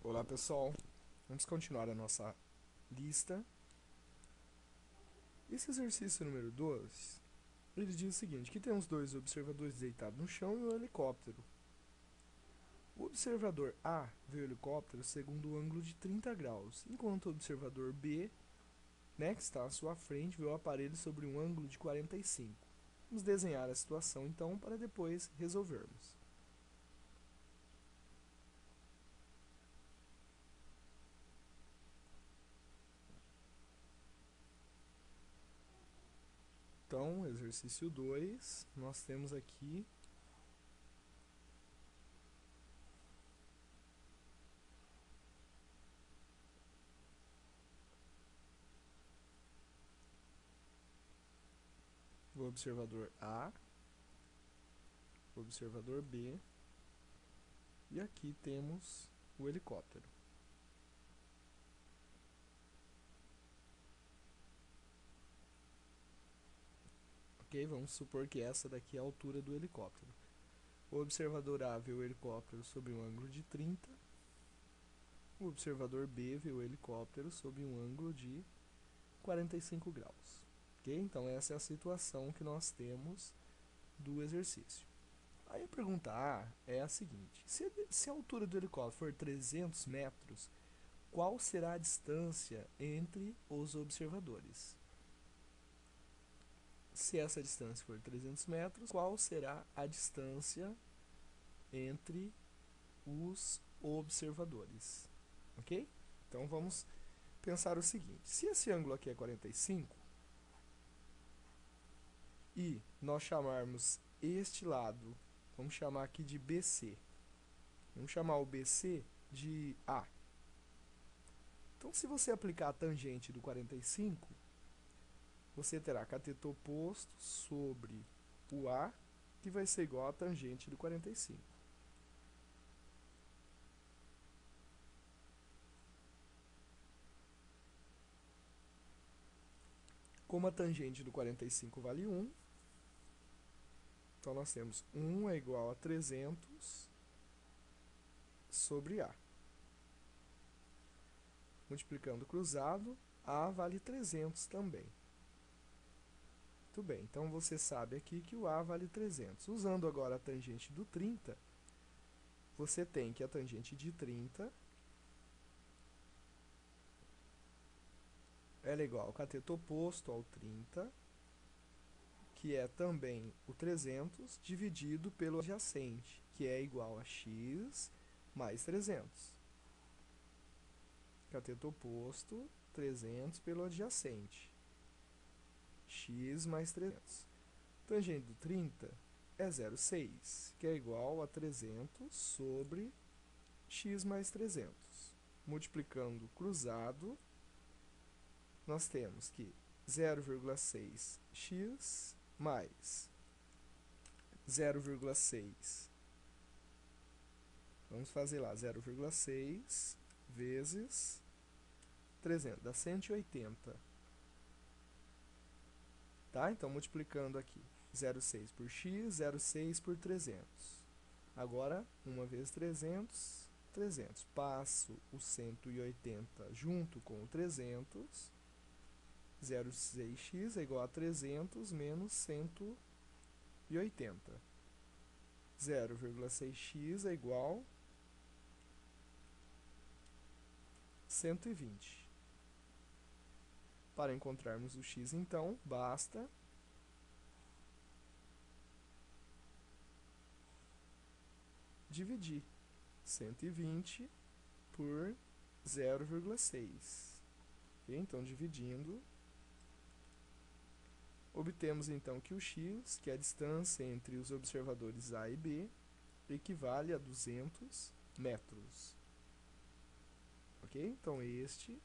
Olá pessoal, vamos continuar a nossa lista. Esse exercício número 2, ele diz o seguinte, que temos dois observadores deitados no chão e um helicóptero. O observador A vê o helicóptero segundo o ângulo de 30 graus, enquanto o observador B, que está à sua frente, vê o aparelho sobre um ângulo de 45. Vamos desenhar a situação então para depois resolvermos. Então, exercício 2, nós temos aqui o observador A, o observador B, e aqui temos o helicóptero. Ok, vamos supor que essa daqui é a altura do helicóptero. O observador A vê o helicóptero sob um ângulo de 30. O observador B vê o helicóptero sob um ângulo de 45 graus. Ok, então essa é a situação que nós temos do exercício. Aí a pergunta A é a seguinte: se a altura do helicóptero for 300 metros, qual será a distância entre os observadores? Se essa distância for 300 metros, qual será a distância entre os observadores? Ok? Então vamos pensar o seguinte: se esse ângulo aqui é 45 e nós chamarmos este lado, vamos chamar aqui de BC. Vamos chamar o BC de A. Então, se você aplicar a tangente do 45, você terá cateto oposto sobre o A, que vai ser igual a tangente do 45. Como a tangente do 45 vale 1, então nós temos 1 é igual a 300 sobre A. Multiplicando cruzado, A vale 300 também. Muito bem, então você sabe aqui que o A vale 300. Usando agora a tangente do 30, você tem que a tangente de 30 ela é igual ao cateto oposto ao 30, que é também o 300, dividido pelo adjacente, que é igual a x mais 300. Cateto oposto, 300 pelo adjacente, x mais 300. Tangente do 30 é 0,6, que é igual a 300 sobre x mais 300. Multiplicando cruzado, nós temos que 0,6x mais 0,6. Vamos fazer lá, 0,6 vezes 300, dá 180. Tá? Então, multiplicando aqui, 0,6 por x, 0,6 por 300. Agora, 1 vezes 300, 300. Passo o 180 junto com o 300. 0,6x é igual a 300 menos 180. 0,6x é igual a 120. Para encontrarmos o x, então, basta dividir 120 por 0,6. Okay? Então, dividindo, obtemos então que o x, que é a distância entre os observadores A e B, equivale a 200 metros. Ok? Então, este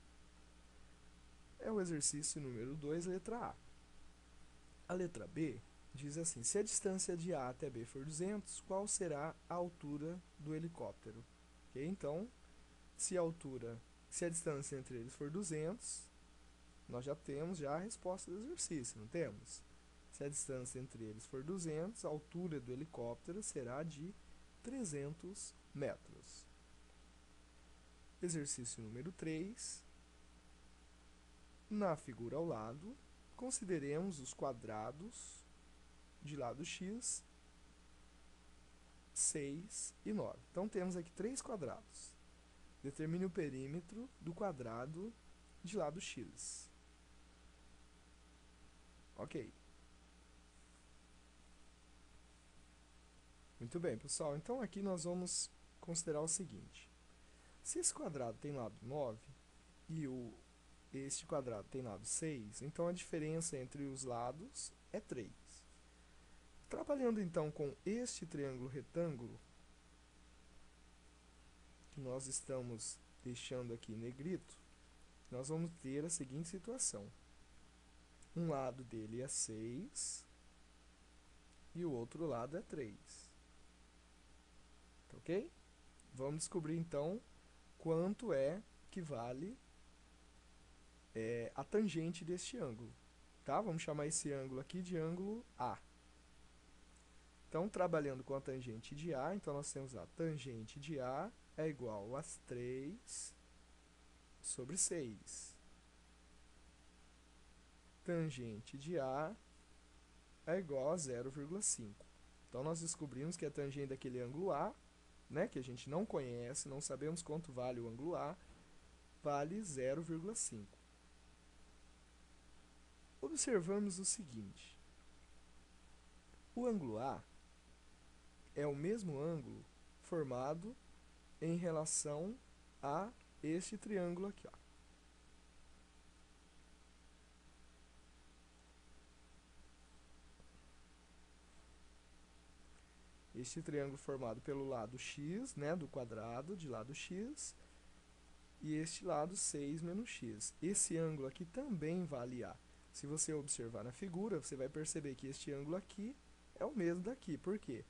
é o exercício número 2, letra A. A letra B diz assim: se a distância de A até B for 200, qual será a altura do helicóptero? Okay? Então, se a distância entre eles for 200, nós já temos a resposta do exercício, não temos? Se a distância entre eles for 200, a altura do helicóptero será de 300 metros. Exercício número 3. Na figura ao lado, consideremos os quadrados de lado x, 6 e 9. Então, temos aqui 3 quadrados. Determine o perímetro do quadrado de lado x. Ok. Muito bem, pessoal. Então, aqui nós vamos considerar o seguinte. Se esse quadrado tem lado 9 e este quadrado tem lado 6, então a diferença entre os lados é 3. Trabalhando, então, com este triângulo retângulo, que nós estamos deixando aqui em negrito, nós vamos ter a seguinte situação. Um lado dele é 6 e o outro lado é 3. Tá ok? Vamos descobrir, então, quanto é que vale a tangente deste ângulo. Tá? Vamos chamar esse ângulo aqui de ângulo A. Então, trabalhando com a tangente de A, então nós temos a tangente de A é igual a 3 sobre 6. Tangente de A é igual a 0,5. Então, nós descobrimos que a tangente daquele ângulo A, né, que a gente não conhece, não sabemos quanto vale o ângulo A, vale 0,5. Observamos o seguinte. O ângulo A é o mesmo ângulo formado em relação a este triângulo aqui, ó. Este triângulo formado pelo lado x, né, do quadrado de lado x, e este lado 6 menos x. Esse ângulo aqui também vale A. Se você observar na figura, você vai perceber que este ângulo aqui é o mesmo daqui. Por quê?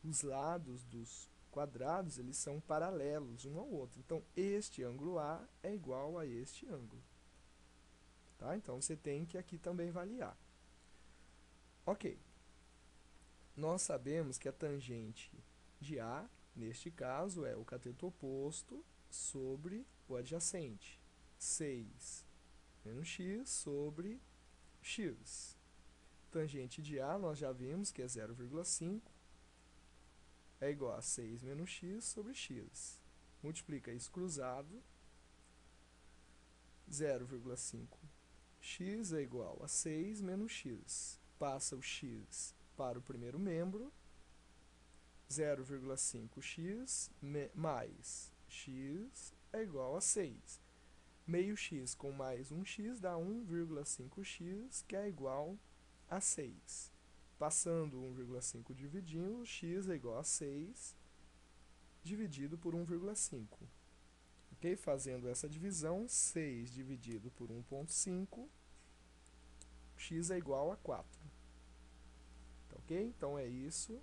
Os lados dos quadrados, eles são paralelos um ao outro. Então, este ângulo A é igual a este ângulo. Tá? Então, você tem que aqui também vale A. Ok. Nós sabemos que a tangente de A, neste caso, é o cateto oposto sobre o adjacente. 6 menos x sobre x. Tangente de A, nós já vimos que é 0,5. É igual a 6 menos x sobre x. Multiplica isso cruzado. 0,5x é igual a 6 menos x. Passa o x para o primeiro membro. 0,5x mais x é igual a 6. Meio x com mais 1x dá 1,5x, que é igual a 6. Passando 1,5 dividindo, x é igual a 6 dividido por 1,5. Ok? Fazendo essa divisão, 6 dividido por 1,5, x é igual a 4. Tá ok? Então, é isso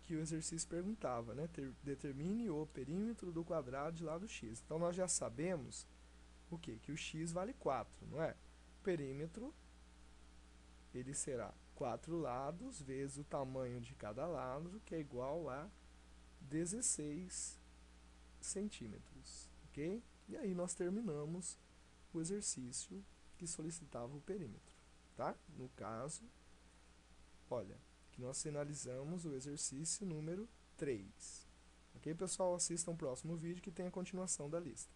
que o exercício perguntava, né? Determine o perímetro do quadrado de lado x. Então, nós já sabemos o quê? Que o x vale 4, não é? O perímetro, ele será 4 lados vezes o tamanho de cada lado, que é igual a 16 centímetros, ok? E aí nós terminamos o exercício que solicitava o perímetro, tá? No caso, olha, que nós finalizamos o exercício número 3. Ok, pessoal? Assistam o próximo vídeo que tem a continuação da lista.